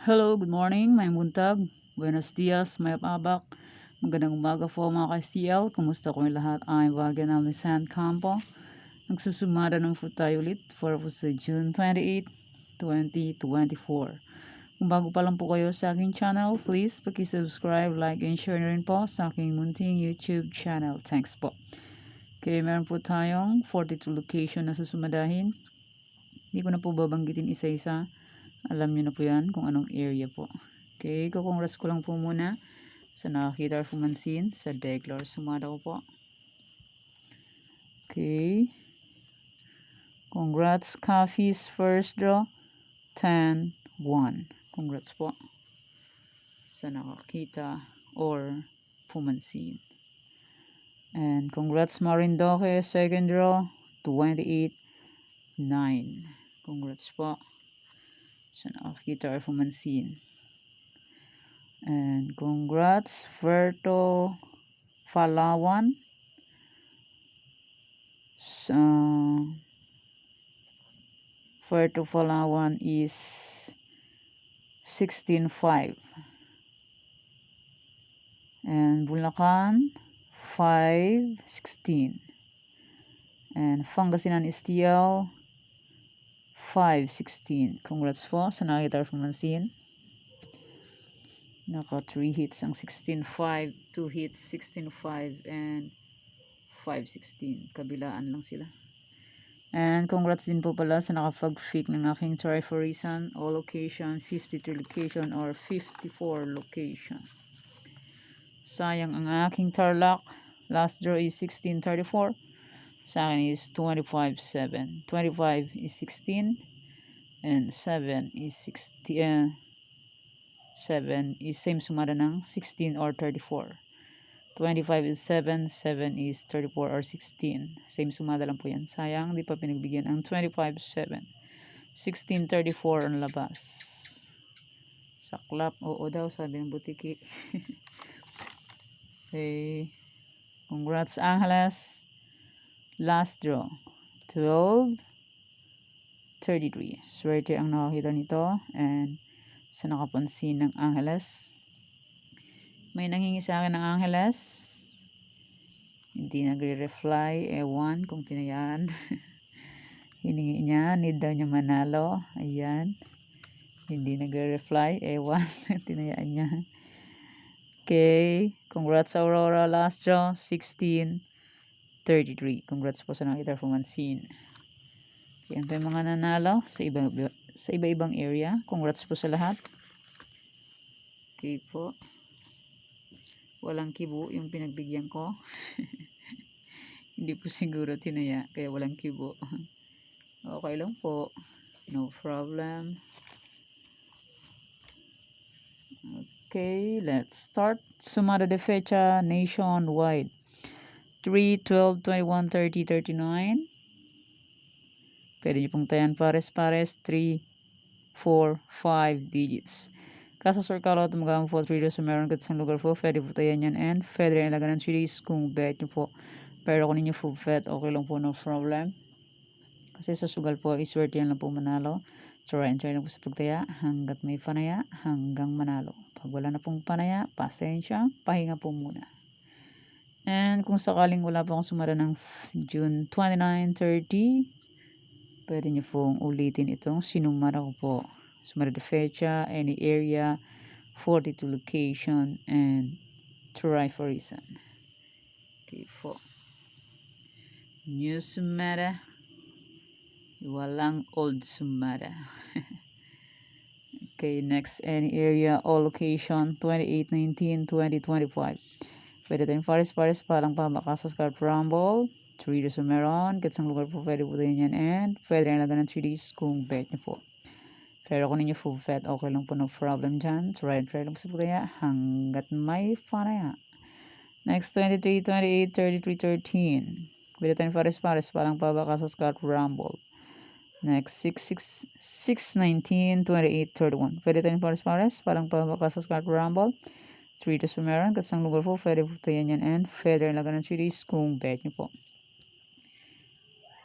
Hello, good morning, may buntag. Buenos dias, may abak. Magandang umaga po mga ka-STL. Kumusta ko yung lahat? I'm Wagyan Alisan Campo. Nagsusumada ng po tayo ulit for po sa June 28, 2024. Kung bago pa lang po kayo sa aking channel, please paki-subscribe, like, and share na rin po sa aking munting YouTube channel. Thanks po. Okay, meron po tayong 42 location na susumadahin. Hindi ko na po babanggitin isa-isa. Alam niyo na po yan kung anong area po. Okay, kukongrats ko lang po muna sa nakakita or pumansin sa Declar Sumada ko po. Okay. Congrats, Coffee's first draw, 10-1. Congrats po sa nakakita or pumansin. And congrats, Marindoke, second draw, 28-9. Congrats po sa nakakita or pumansin. And congrats, Verto Falawan. Verto Falawan is 16-5. And Bulacan, 5-16. And Pangasinan STL, 5-16. Congrats po sa nakita or pumansin. Naka 3 hits ang 16-5, 2 hits 16-5, and 5-16. Kabilaan lang sila. And congrats din po pala sa nakapag-fake ng aking try for reason. All location, 53 location or 54 location. Sayang ang aking tarlac. Last draw is 16-34. Sa akin is 25-7. 25 is 16 and 7 is 16. 7 is same sumada ng 16 or 34. 25 is 7, 7 is 34 or 16. Same sumada lang po yan. Sayang, di pa pinagbigyan ang 25-7. 16-34 ang labas. Saklap, oo daw, sabi ng butiki. Okay. Congrats, Angeles. Last draw, 12-33. Swerte ang nakakita nito. And sa nakapansin ng Angeles. May nanghingi sa akin ng Angeles. Hindi nagre-reply. Ewan kung tinayaan. Hiningi niya. Need daw niya manalo. Ayan. Hindi nagre-reply. Ewan. Tinayaan niya. Okay. Congrats Aurora. Last draw. 16-33. Congrats po sa nakita pumansin. Yan po yung mga nanalo sa iba-ibang area. Congrats po sa lahat. Okay po. Walang kibo yung pinagbigyan ko. Hindi po siguro tinaya. Kaya walang kibo. Okay lang po. No problem. Okay, let's start. Sumada de fecha nationwide. 3, 12, 21, 30, 39. Pwede nyo pong tayan pares-pares. 3, 4, 5 digits. Kaso Sir Carlo, tumagang po 3 sa meron kat sa lugar po. Pwede po tayan yan. And pwede rin ilagan ng series kung bet nyo po. Pero kung ninyo full bet, okay lang po, no problem. Kasi sa sugal po, iswerte yan lang po manalo. So try and try lang po sa pagtaya. Hanggat may panaya, hanggang manalo. Pag wala na pong panaya, pasensya, pahinga po muna. And kung sakaling wala po akong sumara ng June 29, 30, pwede nyo pong ulitin itong sinumara ko po. Sumara de fecha, any area, 42 location, and try for reason. Okay po. New sumara. Walang old sumara. Okay, next, any area, all location, 28, 19, 20, 25. Pwede tayong pares-pares palang pabakasas card rumble. 3 days meron. Katsang lugar po pwede po tayo yan. And pwede rin lagan ng 3 days kung bet nyo po. Pero kung ninyo full bet, okay lang po, no problem dyan. Try lang po sa pagkaya hanggat may panaya. Next, 23, 28, 33, 13. Pwede tayong pares-pares palang pabakasas card rumble. Next, 6, 19, 28, 31. Pwede tayong pares-pares palang pabakasas card rumble. 3 days meron. Katsang lugar po pwede po tayo yan. And pwede rin lagan ng 3 days kung bet nyo po.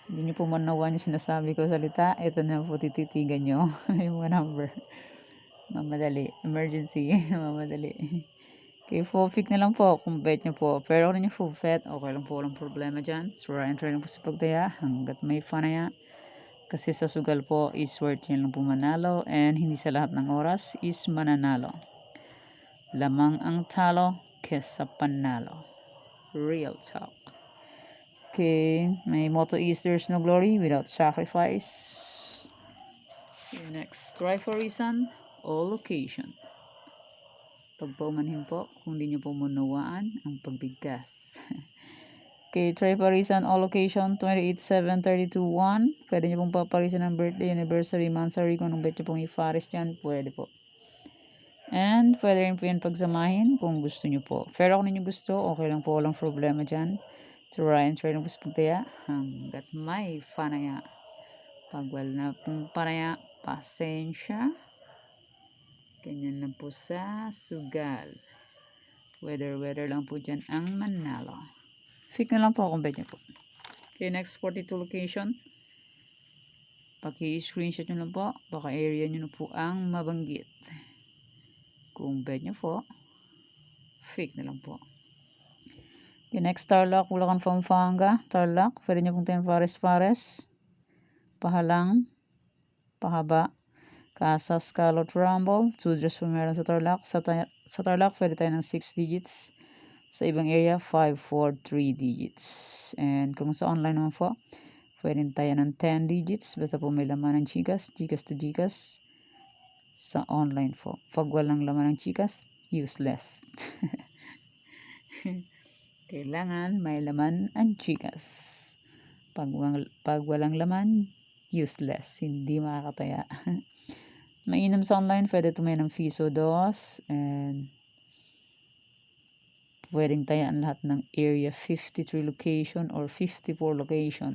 Hindi nyo po manawan yung sinasabi ko salita. Ito na po tititigan nyo. Yung mga number. Mamadali. Emergency. Mamadali. Okay, full pick na lang po kung bet nyo po. Pero kung nyo full bet, okay lang po, walang problema dyan. So, try lang po sa pagdaya hanggat may fanaya. Kasi sa sugal po is worth nyo lang po manalo and hindi sa lahat ng oras is mananalo. Lamang ang talo kesa panalo. Real talk. Okay, my motto is there's no glory without sacrifice. Okay, next, try for reason or location. Pag paumanhin po, kung di nyo po munawaan ang pagbigkas. Okay, try parisan all location 28-7-32-1. Pwede nyo pong paparisan ang birthday, anniversary, monthsary. Kung anong bet nyo pong ifaris dyan, pwede po. And pwede rin po yan pagsamahin kung gusto nyo po. Pero kung ninyo gusto, okay lang po, walang problema dyan. Try lang po sa pagtaya hanggat may panaya. Pag wala na pong panaya, pasensya. Ganyan lang po sa sugal. Weather lang po dyan ang manalo. Fix na lang po kung bet nyo po. Okay, next 42 location. Paki-screenshot nyo lang po. Baka area nyo na po ang mabanggit. Kung bet nyo po, fix na lang po. Okay, next Tarlac, Bulacan, Pampanga. Tarlac, pwede nyo pong 10 pares. Pahalang, pahaba. Casas, Calot, Rumble. 2 draws po meron sa Tarlac. Sa Tarlac, pwede tayo ng 6 digits. Sa ibang area, 5, 4, 3 digits. And kung sa online naman po, pwede tayo ng 10 digits. Basta po may laman ng Gcash to Gcash. Sa online po. Pag walang laman ng Gcash, useless. Kailangan may laman ang Gcash. Pag walang laman, useless. Hindi makakataya. Mainam sa online, pwede tumayo ng FISO 2 and pwedeng tayaan lahat ng area 53 location or 54 location.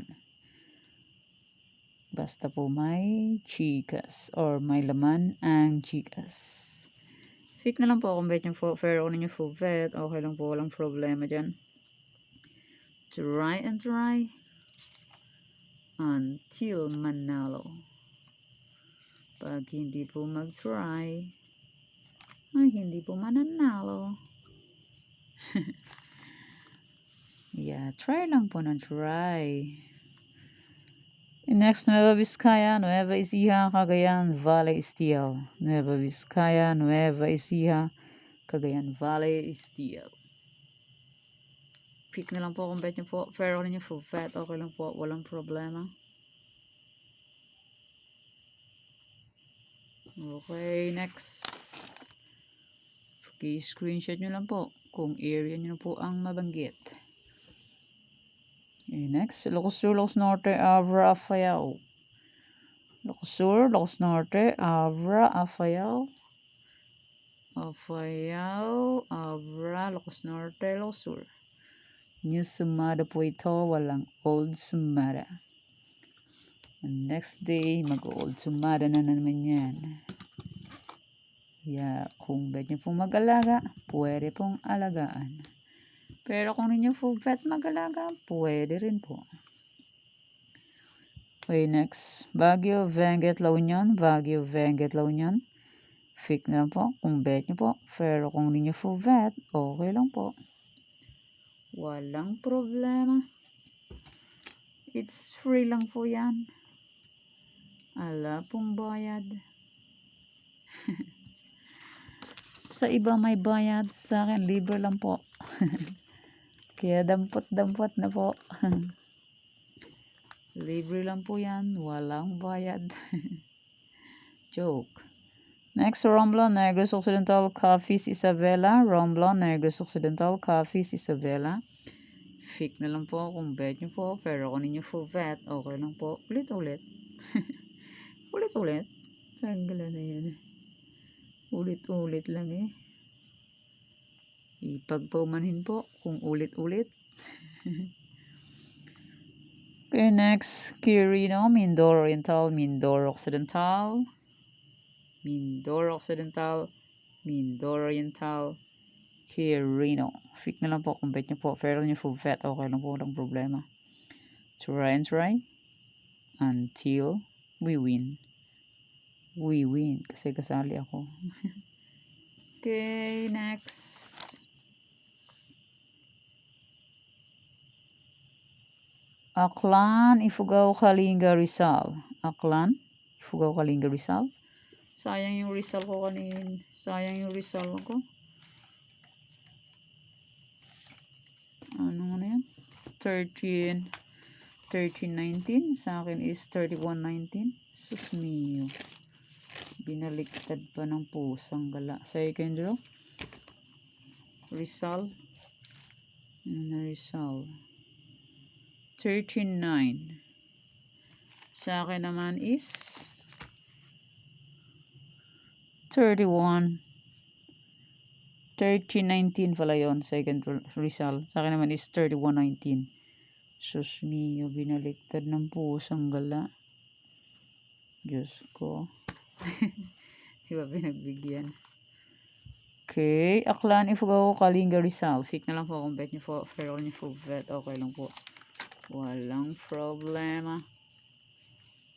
Basta po may Gcash or may laman ang Gcash. Fix na lang po kung bet nyo po, fair on nyo full bet, okay lang po, walang problema dyan. Try and try until manalo. Pag hindi po mag-try, ay hindi po mananalo. Yeah, try lang po ng try. Next, Nueva Vizcaya, Nueva Ecija, Cagayan Valley Steel. Nueva Vizcaya, Nueva Ecija, Cagayan Valley Steel. Pick na lang po kung bet nyo po. Pero kung nyo full bet, okay lang po, walang problema. Okay, next. Okay, screenshot nyo lang po kung area nyo po ang mabanggit. Okay, next. Ilocos Sur, Ilocos Norte, Abra, Afayao. Ilocos Sur, Ilocos Norte, Abra, Afayao. Abra, Ilocos Norte, Ilocos Sur. New Sumada po ito, walang old Sumada. And next day, mag-old Sumada na naman yan. Yeah, kung bet nyo pong mag-alaga, pwede pong alagaan. Pero kung ninyo po bet mag-alaga, pwede rin po. Okay, next. Baguio, Benguet, La Union. Baguio, Benguet, La Union. Fix na lang po kung bet nyo po. Pero kung ninyo po bet, okay lang po. Walang problema. It's free lang po yan. Ala pong bayad. Sa iba may bayad, sa akin libre lang po. Kaya dampot na po. Libre lang po yan, walang bayad. Joke. Next, Romblon, Negros Occidental, Cafis, Isabela. Romblon, Negros Occidental, Cafis, Isabela. Fix na lang po kung bet nyo po, pero kung ninyo full bet, okay lang po. Ulit-ulit. Ulit-ulit. Tanggalan na yan. Ulit-ulit lang eh. Ipagpaumanhin po kung ulit-ulit. Okay, next. Quirino, Mindoro Oriental, Mindoro Occidental. Mindoro Occidental, Mindoro Oriental, Quirino. Fix na lang po kung bet nyo po. Pero nyo full bet, okay lang po, walang problema. Try and try until we win. we win. Kasi kasali ako. Okay, next. Aklan, Ifugao, Kalinga, Rizal. Aklan, Ifugao, Kalinga, Rizal. Sayang yung Rizal ko kanin. Sayang yung Rizal ko. Ano yan? 1319. Sa akin is 3119. Sus mio. Binaliktad pa ng pusang gala. Second row. Rizal. Rizal. 13.9. Sa akin naman is 31. 13.19 pala yun. Second Rizal. Sa akin naman is 31.19. Sus mio, binaliktad ng pusang gala. Diyos ko. Diba pinagbigyan? Okay. Aklan, Ifugao, Kalinga, Rizal. Fake na lang po kung bet nyo po. Pero nyo po bet. Okay lang po. Walang problema.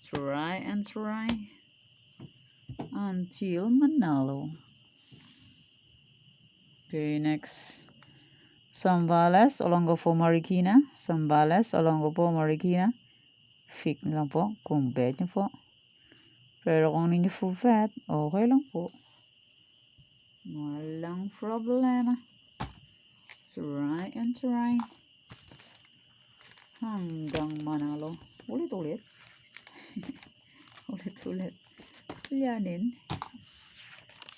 Try and try until manalo. Okay, next. Zambales, Olongapo, Marikina. Zambales, Olongapo, Marikina. Fake na lang po kung bet nyo po. Pero kung ninyo po bet, okay lang po. Walang problema. Try and try hanggang manalo. Ulit-ulit. Ulit-ulit. Yanin.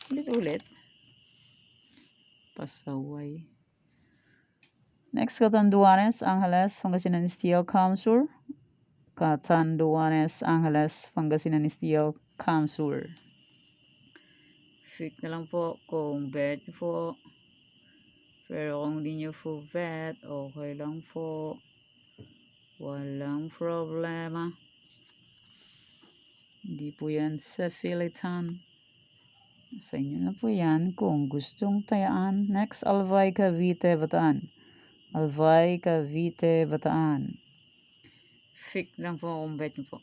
Ulit-ulit. Pasaway. Next, Catanduanes, Angeles, Pangasinan Steel, Kamsur. Catanduanes, Angeles, Pangasinan Steel, Kamsur. Fake na lang po kung bet nyo po. Pero kung di nyo po bet, okay lang po. Walang problema. Hindi po yan sa Filitan. Sa inyo na po yan kung gustong tayaan. Next, Albay, Cavite, Bataan. Albay, Cavite, Bataan. Fake lang po kung bet nyo po.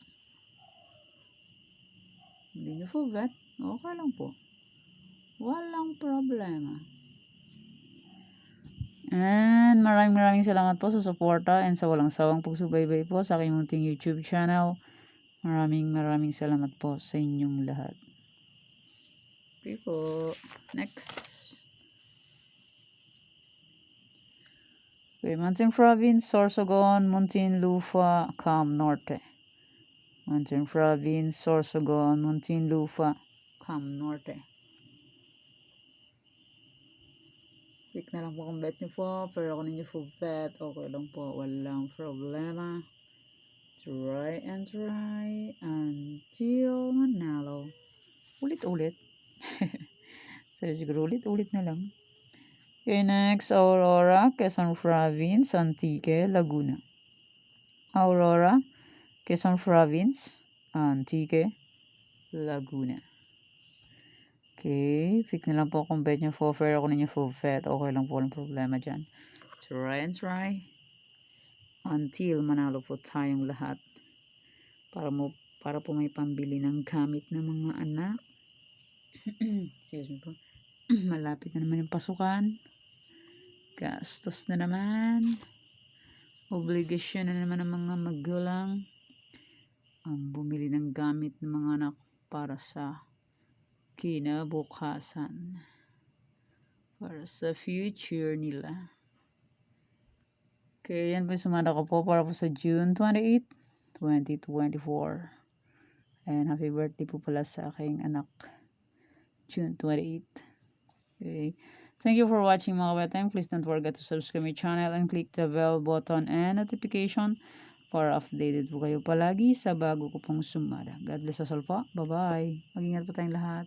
Hindi nyo po bet, okay lang po. Walang problema. And maraming salamat po sa suporta and sa walang sawang pagsubaybay po sa aking munting YouTube channel. Maraming salamat po sa inyong lahat. Okay po. Next. Okay, Mountain Province, Sorsogon, Muntinlupa, Cam Norte. Mountain Province, Sorsogon, Muntinlupa, Cam Norte. Click na lang po kung bet nyo po. Pero kung ninyo po bet, okay lang po. Walang problema. Try and try until manalo. Ulit-ulit. Siguro ulit-ulit na lang. Okay, next. Aurora, Quezon Province, Antique, Laguna. Aurora, Quezon Province, Antique, Laguna. Okay, pick na lang po kung bet nyo po. Pero kung ninyo po bet, okay lang po, walang problema dyan. Try and try until manalo po tayong lahat. Para po may pambili ng gamit ng mga anak. Excuse me po. Malapit na naman yung pasukan. Gastos na naman. Obligasyon na naman ng mga magulang ang bumili ng gamit ng mga anak para sa kinabukasan, para sa future nila. Okay, yan po yung sumada ko po para po sa June 28, 2024. And happy birthday po pala sa aking anak, June 28. Okay. Thank you for watching mga kabeteng. Please don't forget to subscribe my channel and click the bell button and notification para updated po kayo palagi sa bago ko pong sumada. God bless us all po. Bye-bye. Mag-ingat po tayong lahat.